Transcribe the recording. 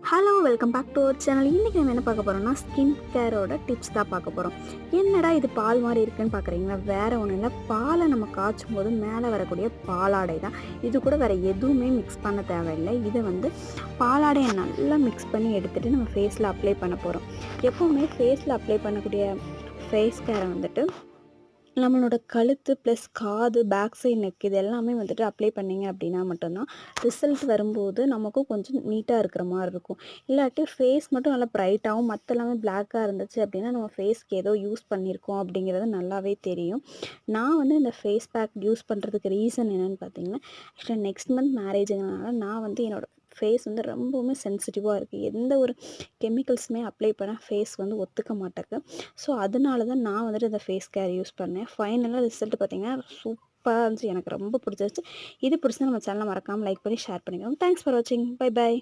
Hello welcome back to our channel. இன்றைக்கி நம்ம என்ன பார்க்க போகிறோம்னா ஸ்கின் கேரோட டிப்ஸ் தான் பார்க்க போகிறோம். என்னடா இது பால் மாதிரி இருக்குன்னு பார்க்குறீங்களா? வேறு ஒன்றும் இல்லை, பாலை நம்ம காய்ச்சும் போது மேலே வரக்கூடிய பாலாடை தான் இது. கூட வேறு எதுவுமே மிக்ஸ் பண்ண தேவையில்லை. இதை பாலாடையை நல்லா மிக்ஸ் பண்ணி எடுத்துகிட்டு நம்ம ஃபேஸில் அப்ளை பண்ண போகிறோம். எப்போவுமே ஃபேஸில் அப்ளை பண்ணக்கூடிய ஃபேஸ் கேரை நம்மளோட கழுத்து ப்ளஸ் காது, பேக் சைட் நெக் இது எல்லாமே அப்ளை பண்ணிங்க அப்படின்னா மட்டும்தான் ரிசல்ட் வரும்போது நமக்கும் கொஞ்சம் நீட்டாக இருக்கிற மாதிரி இருக்கும். இல்லாட்டி ஃபேஸ் மட்டும் நல்லா ப்ரைட்டாகவும் மற்ற எல்லாமே பிளாக்காக இருந்துச்சு அப்படின்னா நம்ம ஃபேஸ்க்கு ஏதோ யூஸ் பண்ணியிருக்கோம் அப்படிங்கிறது நல்லாவே தெரியும். நான் இந்த ஃபேஸ் பேக் யூஸ் பண்ணுறதுக்கு ரீசன் என்னென்னு பார்த்தீங்கன்னா, ஆக்சுவலாக நெக்ஸ்ட் மந்த் மேரேஜுங்கிறனால நான் என்னோடய ஃபேஸ் ரொம்பவுமே சென்சிட்டிவாக இருக்குது. எந்த ஒரு கெமிக்கல்ஸுமே அப்ளை பண்ணால் ஃபேஸ் ஒத்துக்க மாட்டேக்கு. ஸோ அதனால தான் நான் இந்த ஃபேஸ் கேர் யூஸ் பண்ணேன். ஃபைனலாக ரிசல்ட் பார்த்திங்கன்னா சூப்பராக இருந்துச்சு. எனக்கு ரொம்ப பிடிச்சிருச்சு. இது பிடிச்சா நம்ம சேனலை மறக்காமல் லைக் பண்ணி ஷேர் பண்ணிக்கோங்க. தேங்க்ஸ் ஃபார் வாட்சிங். Bye by.